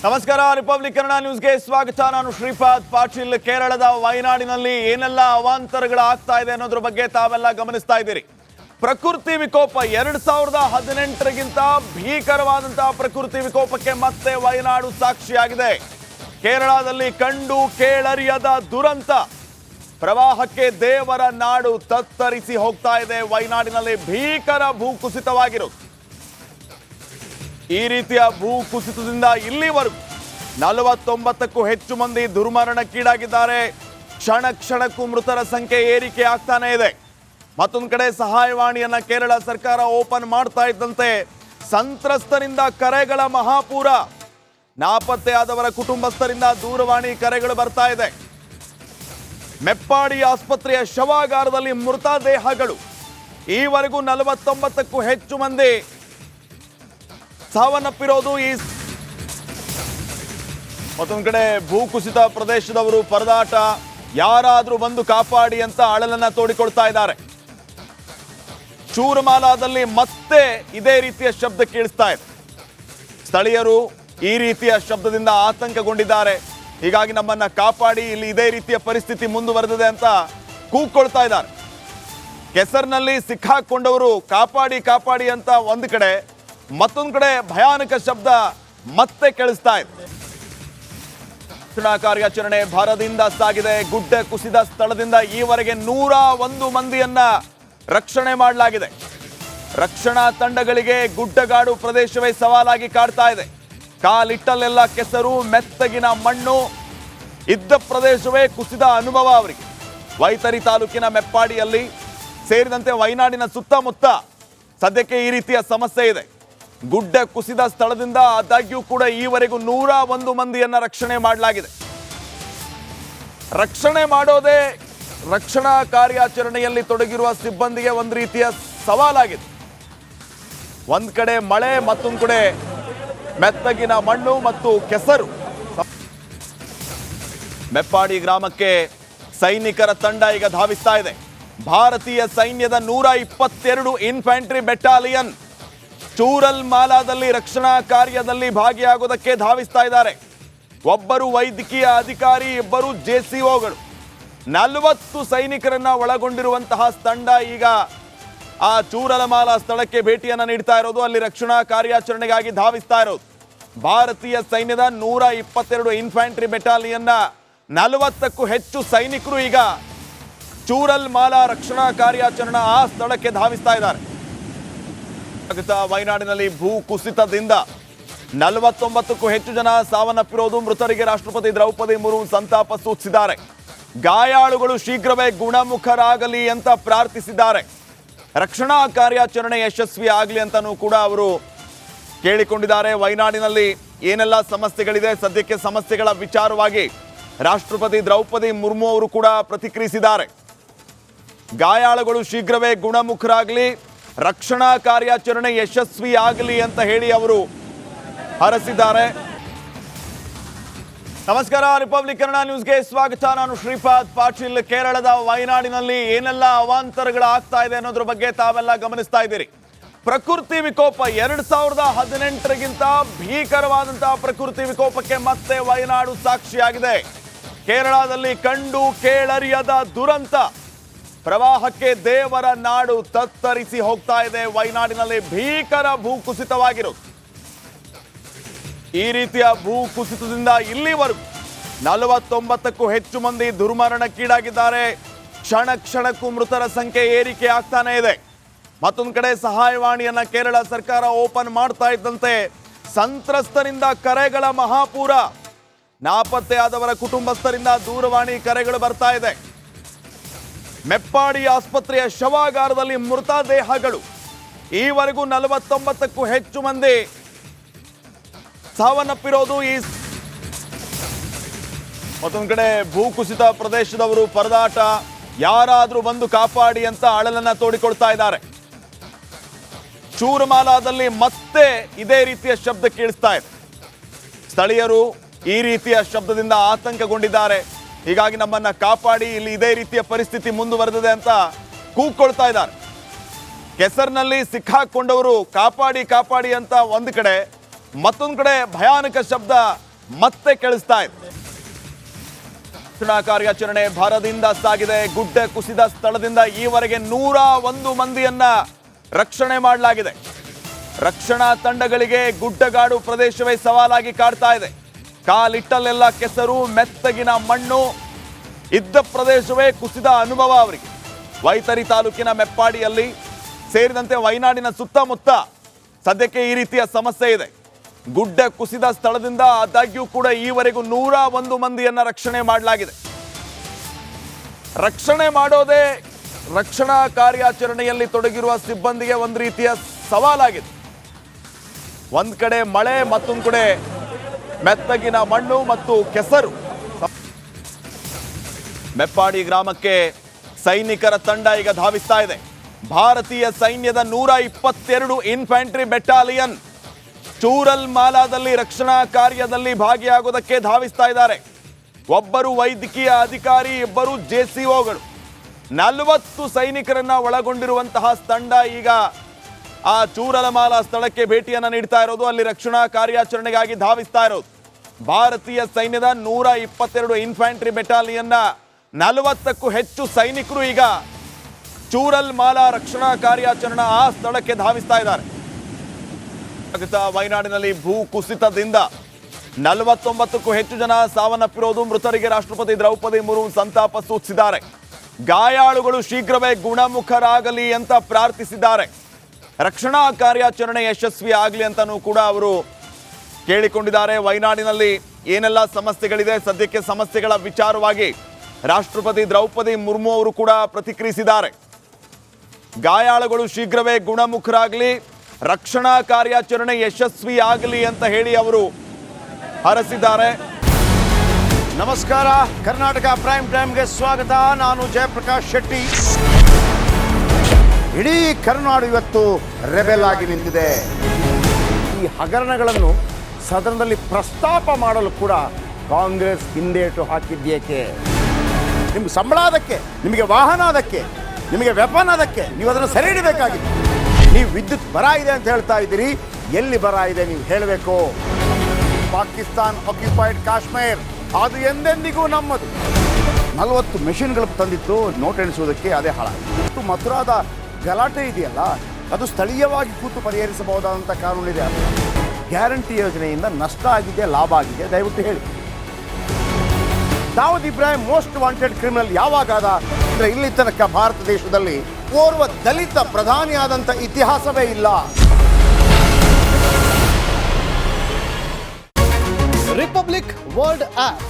ನಮಸ್ಕಾರ, ರಿಪಬ್ಲಿಕ್ ಕನ್ನಡ ನ್ಯೂಸ್ಗೆ ಸ್ವಾಗತ. ನಾನು ಶ್ರೀಪಾದ್ ಪಾಟೀಲ್. ಕೇರಳದ ವಯನಾಡಿನಲ್ಲಿ ಏನೆಲ್ಲ ಅವಾಂತರಗಳು ಆಗ್ತಾ ಇದೆ ಅನ್ನೋದ್ರ ಬಗ್ಗೆ ತಾವೆಲ್ಲ ಗಮನಿಸ್ತಾ ಇದ್ದೀರಿ. ಪ್ರಕೃತಿ ವಿಕೋಪ 2018ಗಿಂತ ಭೀಕರವಾದಂತಹ ಪ್ರಕೃತಿ ವಿಕೋಪಕ್ಕೆ ಮತ್ತೆ ವಯನಾಡು ಸಾಕ್ಷಿಯಾಗಿದೆ. ಕೇರಳದಲ್ಲಿ ಕಂಡು ಕೇಳರಿಯದ ದುರಂತ, ಪ್ರವಾಹಕ್ಕೆ ದೇವರ ನಾಡು ತತ್ತರಿಸಿ ಹೋಗ್ತಾ ಇದೆ. ವಯನಾಡಿನಲ್ಲಿ ಭೀಕರ ಭೂಕುಸಿತವಾಗಿರುವುದು. ಈ ರೀತಿಯ ಭೂಕುಸಿತದಿಂದ ಇಲ್ಲಿವರೆಗೂ 49ಕ್ಕೂ ಹೆಚ್ಚು ಮಂದಿ ದುರ್ಮರಣಕ್ಕೀಡಾಗಿದ್ದಾರೆ. ಕ್ಷಣ ಕ್ಷಣಕ್ಕೂ ಮೃತರ ಸಂಖ್ಯೆ ಏರಿಕೆ ಆಗ್ತಾನೆ ಇದೆ. ಮತ್ತೊಂದು ಕಡೆ ಸಹಾಯವಾಣಿಯನ್ನ ಕೇರಳ ಸರ್ಕಾರ ಓಪನ್ ಮಾಡ್ತಾ ಇದ್ದಂತೆ ಸಂತ್ರಸ್ತರಿಂದ ಕರೆಗಳ ಮಹಾಪೂರ. ನಾಪತ್ತೆಯಾದವರ ಕುಟುಂಬಸ್ಥರಿಂದ ದೂರವಾಣಿ ಕರೆಗಳು ಬರ್ತಾ ಇದೆ. ಮೆಪ್ಪಾಡಿ ಆಸ್ಪತ್ರೆಯ ಶವಾಗಾರದಲ್ಲಿ ಮೃತದೇಹಗಳು. ಈವರೆಗೂ 49ಕ್ಕೂ ಹೆಚ್ಚು ಮಂದಿ ಸಾವನ್ನಪ್ಪಿರೋದು. ಮತ್ತೊಂದು ಕಡೆ ಭೂಕುಸಿತ ಪ್ರದೇಶದವರು ಪರದಾಟ, ಯಾರಾದ್ರೂ ಬಂದು ಕಾಪಾಡಿ ಅಂತ ಅಳಲನ್ನ ತೋಡಿಕೊಳ್ತಾ ಇದ್ದಾರೆ. ಚೂರಮಾಲಾದಲ್ಲಿ ಮತ್ತೆ ಇದೇ ರೀತಿಯ ಶಬ್ದ ಕೇಳಿಸ್ತಾ ಇದೆ. ಸ್ಥಳೀಯರು ಈ ರೀತಿಯ ಶಬ್ದದಿಂದ ಆತಂಕಗೊಂಡಿದ್ದಾರೆ. ಹೀಗಾಗಿ ನಮ್ಮನ್ನ ಕಾಪಾಡಿ, ಇಲ್ಲಿ ಇದೇ ರೀತಿಯ ಪರಿಸ್ಥಿತಿ ಮುಂದುವರೆದಿದೆ ಅಂತ ಕೂಗ್ಕೊಳ್ತಾ ಇದ್ದಾರೆ. ಕೆಸರಿನಲ್ಲಿ ಸಿಕ್ಕಾಕೊಂಡವರು ಕಾಪಾಡಿ ಕಾಪಾಡಿ ಅಂತ ಒಂದು ಕಡೆ, ಮತ್ತೊಂದು ಕಡೆ ಭಯಾನಕ ಶಬ್ದ ಮತ್ತೆ ಕೇಳಿಸ್ತಾ ಇದೆ. ರಕ್ಷಣಾ ಕಾರ್ಯಾಚರಣೆ ಭರದಿಂದ ಸಾಗಿದೆ. ಗುಡ್ಡ ಕುಸಿದ ಸ್ಥಳದಿಂದ ಈವರೆಗೆ 101 ಮಂದಿಯನ್ನ ರಕ್ಷಣೆ ಮಾಡಲಾಗಿದೆ. ರಕ್ಷಣಾ ತಂಡಗಳಿಗೆ ಗುಡ್ಡಗಾಡು ಪ್ರದೇಶವೇ ಸವಾಲಾಗಿ ಕಾಡ್ತಾ ಇದೆ. ಕಾಲಿಟ್ಟಲ್ಲೆಲ್ಲ ಕೆಸರು, ಮೆತ್ತಗಿನ ಮಣ್ಣು ಇದ್ದ ಪ್ರದೇಶವೇ ಕುಸಿದ ಅನುಭವ ಅವರಿಗೆ. ವೈತರಿ ತಾಲೂಕಿನ ಮೆಪ್ಪಾಡಿಯಲ್ಲಿ ಸೇರಿದಂತೆ ವಯನಾಡಿನ ಸುತ್ತಮುತ್ತ ಸದ್ಯಕ್ಕೆ ಈ ರೀತಿಯ ಸಮಸ್ಯೆ ಇದೆ. ಗುಡ್ಡ ಕುಸಿದ ಸ್ಥಳದಿಂದ ಆದಾಗ್ಯೂ ಕೂಡ ಈವರೆಗೂ 101 ಮಂದಿಯನ್ನ ರಕ್ಷಣೆ ಮಾಡಲಾಗಿದೆ. ರಕ್ಷಣೆ ಮಾಡೋದೇ ರಕ್ಷಣಾ ಕಾರ್ಯಾಚರಣೆಯಲ್ಲಿ ತೊಡಗಿರುವ ಸಿಬ್ಬಂದಿಗೆ ಒಂದು ರೀತಿಯ ಸವಾಲಾಗಿದೆ. ಒಂದ್ ಕಡೆ ಮಳೆ, ಮತ್ತೊಂದು ಕಡೆ ಮೆತ್ತಗಿನ ಮಣ್ಣು ಮತ್ತು ಕೆಸರು. ಮೆಪ್ಪಾಡಿ ಗ್ರಾಮಕ್ಕೆ ಸೈನಿಕರ ತಂಡ ಈಗ ಧಾವಿಸ್ತಾ ಇದೆ. ಭಾರತೀಯ ಸೈನ್ಯದ 122 ಇನ್ಫ್ಯಾಂಟ್ರಿ ಬೆಟಾಲಿಯನ್ ಚೂರಲ್ ಮಾಲಾದಲ್ಲಿ ರಕ್ಷಣಾ ಕಾರ್ಯದಲ್ಲಿ ಭಾಗಿಯಾಗೋದಕ್ಕೆ ಧಾವಿಸ್ತಾ ಇದ್ದಾರೆ. ಒಬ್ಬರು ವೈದ್ಯಕೀಯ ಅಧಿಕಾರಿ, ಇಬ್ಬರು ಜೆಸಿಒಗಳು, 40 ಸೈನಿಕರನ್ನ ಒಳಗೊಂಡಿರುವಂತಹ ತಂಡ ಈಗ ಆ ಚೂರಲಮಾಲಾ ಸ್ಥಳಕ್ಕೆ ಭೇಟಿಯನ್ನ ನೀಡ್ತಾ ಇರೋದು. ಅಲ್ಲಿ ರಕ್ಷಣಾ ಕಾರ್ಯಾಚರಣೆಗಾಗಿ ಧಾವಿಸ್ತಾ ಇರೋದು. ಭಾರತೀಯ ಸೈನ್ಯದ 122 ಇನ್ಫ್ಯಾಂಟ್ರಿ ಬೆಟಾಲಿಯನ್ನ 40ಕ್ಕೂ ಹೆಚ್ಚು ಸೈನಿಕರು ಈಗ ಚೂರಲ್ ಮಾಲಾ ರಕ್ಷಣಾ ಕಾರ್ಯಾಚರಣಾ ಆ ಸ್ಥಳಕ್ಕೆ ಧಾವಿಸ್ತಾ ಇದ್ದಾರೆ. ವಯನಾಡಿನಲ್ಲಿ ಭೂ ಕುಸಿತದಿಂದ 49ಕ್ಕೂ ಹೆಚ್ಚು ಜನ ಸಾವನ್ನಪ್ಪಿರೋದು. ಮೃತರಿಗೆ ರಾಷ್ಟ್ರಪತಿ ದ್ರೌಪದಿ ಮುರ್ಮು ಸಂತಾಪ ಸೂಚಿಸಿದ್ದಾರೆ. ಗಾಯಾಳುಗಳು ಶೀಘ್ರವೇ ಗುಣಮುಖರಾಗಲಿ ಅಂತ ಪ್ರಾರ್ಥಿಸಿದ್ದಾರೆ. ರಕ್ಷಣಾ ಕಾರ್ಯಾಚರಣೆ ಯಶಸ್ವಿ ಆಗಲಿ ಅಂತಲೂ ಕೂಡ ಅವರು ಕೇಳಿಕೊಂಡಿದ್ದಾರೆ. ವಯನಾಡಿನಲ್ಲಿ ಏನೆಲ್ಲ ಸಮಸ್ಯೆಗಳಿದೆ, ಸದ್ಯಕ್ಕೆ ಸಮಸ್ಯೆಗಳ ವಿಚಾರವಾಗಿ ರಾಷ್ಟ್ರಪತಿ ದ್ರೌಪದಿ ಮುರ್ಮು ಅವರು ಕೂಡ ಪ್ರತಿಕ್ರಿಯಿಸಿದ್ದಾರೆ. ಗಾಯಾಳುಗಳು ಶೀಘ್ರವೇ ಗುಣಮುಖರಾಗಲಿ, ರಕ್ಷಣಾ ಕಾರ್ಯಾಚರಣೆ ಯಶಸ್ವಿ ಆಗಲಿ ಅಂತ ಹೇಳಿ ಅವರು ಹರಸಿದ್ದಾರೆ. ನಮಸ್ಕಾರ, ರಿಪಬ್ಲಿಕ್ ಕನ್ನಡ ನ್ಯೂಸ್ಗೆ ಸ್ವಾಗತ. ನಾನು ಶ್ರೀಪಾದ್ ಪಾಟೀಲ್. ಕೇರಳದ ವಯನಾಡಿನಲ್ಲಿ ಏನೆಲ್ಲ ಅವಾಂತರಗಳು ಆಗ್ತಾ ಇದೆ ಅನ್ನೋದ್ರ ಬಗ್ಗೆ ತಾವೆಲ್ಲ ಗಮನಿಸ್ತಾ ಇದ್ದೀರಿ. ಪ್ರಕೃತಿ ವಿಕೋಪ 2018ಗಿಂತ ಭೀಕರವಾದಂತಹ ಪ್ರಕೃತಿ ವಿಕೋಪಕ್ಕೆ ಮತ್ತೆ ವಯನಾಡು ಸಾಕ್ಷಿಯಾಗಿದೆ. ಕೇರಳದಲ್ಲಿ ಕಂಡು ಕೇಳರಿಯದ ದುರಂತ, ಪ್ರವಾಹಕ್ಕೆ ದೇವರ ನಾಡು ತತ್ತರಿಸಿ ಹೋಗ್ತಾ ಇದೆ. ವಯನಾಡಿನಲ್ಲಿ ಭೀಕರ ಭೂಕುಸಿತವಾಗಿರುವುದು. ಈ ರೀತಿಯ ಭೂಕುಸಿತದಿಂದ ಇಲ್ಲಿವರೆಗೂ 49ಕ್ಕೂ ಹೆಚ್ಚು ಮಂದಿ ದುರ್ಮರಣಕ್ಕೀಡಾಗಿದ್ದಾರೆ. ಕ್ಷಣ ಕ್ಷಣಕ್ಕೂ ಮೃತರ ಸಂಖ್ಯೆ ಏರಿಕೆ ಆಗ್ತಾನೆ ಇದೆ. ಮತ್ತೊಂದು ಕಡೆ ಸಹಾಯವಾಣಿಯನ್ನ ಕೇರಳ ಸರ್ಕಾರ ಓಪನ್ ಮಾಡ್ತಾ ಇದ್ದಂತೆ ಸಂತ್ರಸ್ತರಿಂದ ಕರೆಗಳ ಮಹಾಪೂರ. ನಾಪತ್ತೆಯಾದವರ ಕುಟುಂಬಸ್ಥರಿಂದ ದೂರವಾಣಿ ಕರೆಗಳು ಬರ್ತಾ ಇದೆ. ಮೆಪ್ಪಾಡಿ ಆಸ್ಪತ್ರೆಯ ಶವಾಗಾರದಲ್ಲಿ ಮೃತದೇಹಗಳು. ಈವರೆಗೂ 49ಕ್ಕೂ ಹೆಚ್ಚು ಮಂದಿ ಸಾವನ್ನಪ್ಪಿರೋದು. ಮತ್ತೊಂದು ಕಡೆ ಭೂಕುಸಿತ ಪ್ರದೇಶದವರು ಪರದಾಟ, ಯಾರಾದ್ರೂ ಬಂದು ಕಾಪಾಡಿ ಅಂತ ಅಳಲನ್ನ ತೋಡಿಕೊಳ್ತಾ ಇದ್ದಾರೆ. ಚೂರಮಾಲಾದಲ್ಲಿ ಮತ್ತೆ ಇದೇ ರೀತಿಯ ಶಬ್ದ ಕೇಳಿಸ್ತಾ ಇದೆ. ಸ್ಥಳೀಯರು ಈ ರೀತಿಯ ಶಬ್ದದಿಂದ ಆತಂಕಗೊಂಡಿದ್ದಾರೆ. ಹೀಗಾಗಿ ನಮ್ಮನ್ನ ಕಾಪಾಡಿ, ಇಲ್ಲಿ ಇದೇ ರೀತಿಯ ಪರಿಸ್ಥಿತಿ ಮುಂದುವರೆದಿದೆ ಅಂತ ಕೂಗ್ಕೊಳ್ತಾ ಇದ್ದಾರೆ. ಕೆಸರಿನಲ್ಲಿ ಸಿಕ್ಕಾಕೊಂಡವರು ಕಾಪಾಡಿ ಕಾಪಾಡಿ ಅಂತ ಒಂದು ಕಡೆ, ಮತ್ತೊಂದು ಕಡೆ ಭಯಾನಕ ಶಬ್ದ ಮತ್ತೆ ಕೆಳಿಸ್ತಾ ಇದೆ. ರಕ್ಷಣಾ ಕಾರ್ಯಾಚರಣೆ ಭರದಿಂದ ಸಾಗಿದೆ. ಗುಡ್ಡ ಕುಸಿದ ಸ್ಥಳದಿಂದ ಈವರೆಗೆ 101 ಮಂದಿಯನ್ನ ರಕ್ಷಣೆ ಮಾಡಲಾಗಿದೆ. ರಕ್ಷಣಾ ತಂಡಗಳಿಗೆ ಗುಡ್ಡಗಾಡು ಪ್ರದೇಶವೇ ಸವಾಲಾಗಿ ಕಾಡ್ತಾ ಇದೆ. ಕಾಲಿಟ್ಟಲ್ಲೆಲ್ಲ ಕೆಸರು, ಮೆತ್ತಗಿನ ಮಣ್ಣು ಇದ್ದ ಪ್ರದೇಶವೇ ಕುಸಿದ ಅನುಭವ ಅವರಿಗೆ. ವೈತರಿ ತಾಲೂಕಿನ ಮೆಪ್ಪಾಡಿಯಲ್ಲಿ ಸೇರಿದಂತೆ ವಯನಾಡಿನ ಸುತ್ತಮುತ್ತ ಸದ್ಯಕ್ಕೆ ಈ ರೀತಿಯ ಸಮಸ್ಯೆ ಇದೆ. ಗುಡ್ಡ ಕುಸಿದ ಸ್ಥಳದಿಂದ ಆದಾಗ್ಯೂ ಕೂಡ ಈವರೆಗೂ 101 ಮಂದಿಯನ್ನ ರಕ್ಷಣೆ ಮಾಡಲಾಗಿದೆ. ರಕ್ಷಣೆ ಮಾಡೋದೇ ರಕ್ಷಣಾ ಕಾರ್ಯಾಚರಣೆಯಲ್ಲಿ ತೊಡಗಿರುವ ಸಿಬ್ಬಂದಿಗೆ ಒಂದು ರೀತಿಯ ಸವಾಲಾಗಿದೆ. ಒಂದ್ ಕಡೆ ಮಳೆ, ಮತ್ತೊಂದು ಕಡೆ ಮೆತ್ತಗಿನ ಮಣ್ಣು ಮತ್ತು ಕೆಸರು. ಮೆಪ್ಪಾಡಿ ಗ್ರಾಮಕ್ಕೆ ಸೈನಿಕರ ತಂಡ ಈಗ ಧಾವಿಸ್ತಾ ಇದೆ. ಭಾರತೀಯ ಸೈನ್ಯದ 122 ಇನ್ಫ್ಯಾಂಟ್ರಿ ಬೆಟಾಲಿಯನ್ ಚೂರಲ್ ಮಾಲಾದಲ್ಲಿ ರಕ್ಷಣಾ ಕಾರ್ಯದಲ್ಲಿ ಭಾಗಿಯಾಗೋದಕ್ಕೆ ಧಾವಿಸ್ತಾ ಇದ್ದಾರೆ. ಒಬ್ಬರು ವೈದ್ಯಕೀಯ ಅಧಿಕಾರಿ, ಇಬ್ಬರು ಜೆಸಿಒಗಳು, 40 ಸೈನಿಕರನ್ನ ಒಳಗೊಂಡಿರುವಂತಹ ತಂಡ ಈಗ ಆ ಚೂರಲಮಾಲಾ ಸ್ಥಳಕ್ಕೆ ಭೇಟಿಯನ್ನ ನೀಡ್ತಾ ಇರೋದು. ಅಲ್ಲಿ ರಕ್ಷಣಾ ಕಾರ್ಯಾಚರಣೆಗಾಗಿ ಧಾವಿಸ್ತಾ ಇರೋದು. ಭಾರತೀಯ ಸೈನ್ಯದ 122 ಇನ್ಫ್ಯಾಂಟ್ರಿ ಬೆಟಾಲಿಯನ್ನ 40ಕ್ಕೂ ಹೆಚ್ಚು ಸೈನಿಕರು ಈಗ ಚೂರಲ್ ಮಾಲಾ ರಕ್ಷಣಾ ಕಾರ್ಯಾಚರಣಾ ಆ ಸ್ಥಳಕ್ಕೆ ಧಾವಿಸ್ತಾ ಇದ್ದಾರೆ. ವಯನಾಡಿನಲ್ಲಿ ಭೂ ಕುಸಿತದಿಂದ 49ಕ್ಕೂ ಹೆಚ್ಚು ಜನ ಸಾವನ್ನಪ್ಪಿರೋದು. ಮೃತರಿಗೆ ರಾಷ್ಟ್ರಪತಿ ದ್ರೌಪದಿ ಮುರ್ಮು ಸಂತಾಪ ಸೂಚಿಸಿದ್ದಾರೆ. ಗಾಯಾಳುಗಳು ಶೀಘ್ರವೇ ಗುಣಮುಖರಾಗಲಿ ಅಂತ ಪ್ರಾರ್ಥಿಸಿದ್ದಾರೆ. ರಕ್ಷಣಾ ಕಾರ್ಯಾಚರಣೆ ಯಶಸ್ವಿ ಆಗಲಿ ಅಂತಾನೂ ಕೂಡ ಅವರು ಕೇಳಿಕೊಂಡಿದ್ದಾರೆ. ವಯನಾಡಿನಲ್ಲಿ ಏನೆಲ್ಲ ಸಮಸ್ಯೆಗಳಿದೆ, ಸದ್ಯಕ್ಕೆ ಸಮಸ್ಯೆಗಳ ವಿಚಾರವಾಗಿ ರಾಷ್ಟ್ರಪತಿ ದ್ರೌಪದಿ ಮುರ್ಮು ಅವರು ಕೂಡ ಪ್ರತಿಕ್ರಿಯಿಸಿದ್ದಾರೆ. ಗಾಯಾಳುಗಳು ಶೀಘ್ರವೇ ಗುಣಮುಖರಾಗಲಿ, ರಕ್ಷಣಾ ಕಾರ್ಯಾಚರಣೆ ಯಶಸ್ವಿ ಆಗಲಿ ಅಂತ ಹೇಳಿ ಅವರು ಹರಸಿದ್ದಾರೆ. ನಮಸ್ಕಾರ, ಕರ್ನಾಟಕ ಪ್ರೈಮ್ ಟೈಮ್ಗೆ ಸ್ವಾಗತ. ನಾನು ಜಯಪ್ರಕಾಶ್ ಶೆಟ್ಟಿ. ಇಡೀ ಕರ್ನಾಡು ಇವತ್ತು ರೆಬೆಲ್ ಆಗಿ ನಿಂತಿದೆ. ಈ ಹಗರಣಗಳನ್ನು ಸದನದಲ್ಲಿ ಪ್ರಸ್ತಾಪ ಮಾಡಲು ಕೂಡ ಕಾಂಗ್ರೆಸ್ ಹಿಂದೇಟು ಹಾಕಿದ್ದೇಕೆ? ನಿಮ್ಗೆ ಸಂಬಳ ಅದಕ್ಕೆ, ನಿಮಗೆ ವಾಹನ ಅದಕ್ಕೆ, ನಿಮಗೆ ವೆಪನ್ ಅದಕ್ಕೆ, ನೀವು ಅದನ್ನು ಸೆರೆ ಹಿಡಿಬೇಕಾಗಿತ್ತು. ನೀವು ವಿದ್ಯುತ್ ಬರ ಇದೆ ಅಂತ ಹೇಳ್ತಾ ಇದ್ದೀರಿ, ಎಲ್ಲಿ ಬರ ಇದೆ ನೀವು ಹೇಳಬೇಕು. ಪಾಕಿಸ್ತಾನ್ ಆಕ್ಯುಪೈಡ್ ಕಾಶ್ಮೀರ್ ಅದು ಎಂದೆಂದಿಗೂ ನಮ್ಮದು. 40 ಮೆಷಿನ್ಗಳು ತಂದಿತ್ತು ನೋಟ್ ಎಣಿಸುವುದಕ್ಕೆ, ಅದೇ ಹಾಳಾಗಿದೆ. ಮಥುರಾದ ಗಲಾಟೆ ಇದೆಯಲ್ಲ, ಅದು ಸ್ಥಳೀಯವಾಗಿ ಕೂತು ಪರಿಹರಿಸಬಹುದಾದಂಥ ಕಾನೂನಿದೆ. ಗ್ಯಾರಂಟಿ ಯೋಜನೆಯಿಂದ ನಷ್ಟ ಆಗಿದೆ, ಲಾಭ ಆಗಿದೆ, ದಯವಿಟ್ಟು ಹೇಳಿ. Dawood Ibrahim most wanted criminal ಯಾವಾಗಾದ ಅಂದರೆ ಇಲ್ಲಿ ತನಕ ಭಾರತ ದೇಶದಲ್ಲಿ ಓರ್ವ ದಲಿತ ಪ್ರಧಾನಿಯಾದಂಥ ಇತಿಹಾಸವೇ ಇಲ್ಲ. ರಿಪಬ್ಲಿಕ್ ವರ್ಲ್ಡ್ ಆಪ್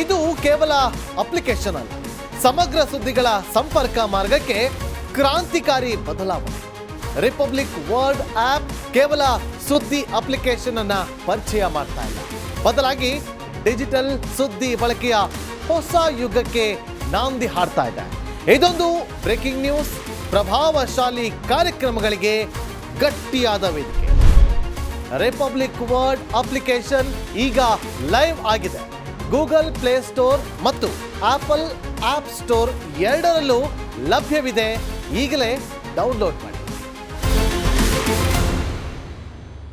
ಇದು ಕೇವಲ ಅಪ್ಲಿಕೇಶನ್ ಅಲ್ಲ, ಸಮಗ್ರ ಸುದ್ದಿಗಳ ಸಂಪರ್ಕ ಮಾರ್ಗಕ್ಕೆ ಕ್ರಾಂತಿಕಾರಿ ಬದಲಾವಣೆ. ರಿಪಬ್ಲಿಕ್ ವರ್ಲ್ಡ್ ಆಪ್ ಕೇವಲ ಸುದ್ದಿ ಅಪ್ಲಿಕೇಶನ್ ಅನ್ನ ಪರಿಚಯ ಮಾಡ್ತಾ ಇಲ್ಲ, ಬದಲಾಗಿ ಡಿಜಿಟಲ್ ಸುದ್ದಿ ಬಳಕೆಯ ಹೊಸ ಯುಗಕ್ಕೆ ನಾಂದಿ ಹಾಡ್ತಾ ಇದೆ. ಇದೊಂದು ಬ್ರೇಕಿಂಗ್ ನ್ಯೂಸ್, ಪ್ರಭಾವಶಾಲಿ ಕಾರ್ಯಕ್ರಮಗಳಿಗೆ ಗಟ್ಟಿಯಾದ ವೇದಿಕೆ. ರಿಪಬ್ಲಿಕ್ ವರ್ಲ್ಡ್ ಅಪ್ಲಿಕೇಶನ್ ಈಗ ಲೈವ್ ಆಗಿದೆ. ಗೂಗಲ್ ಪ್ಲೇ ಸ್ಟೋರ್ ಮತ್ತು ಆಪಲ್ ಆಪ್ ಸ್ಟೋರ್ ಎರಡರಲ್ಲೂ ಲಭ್ಯವಿದೆ. ಈಗಲೇ ಡೌನ್ಲೋಡ್ ಮಾಡಿ.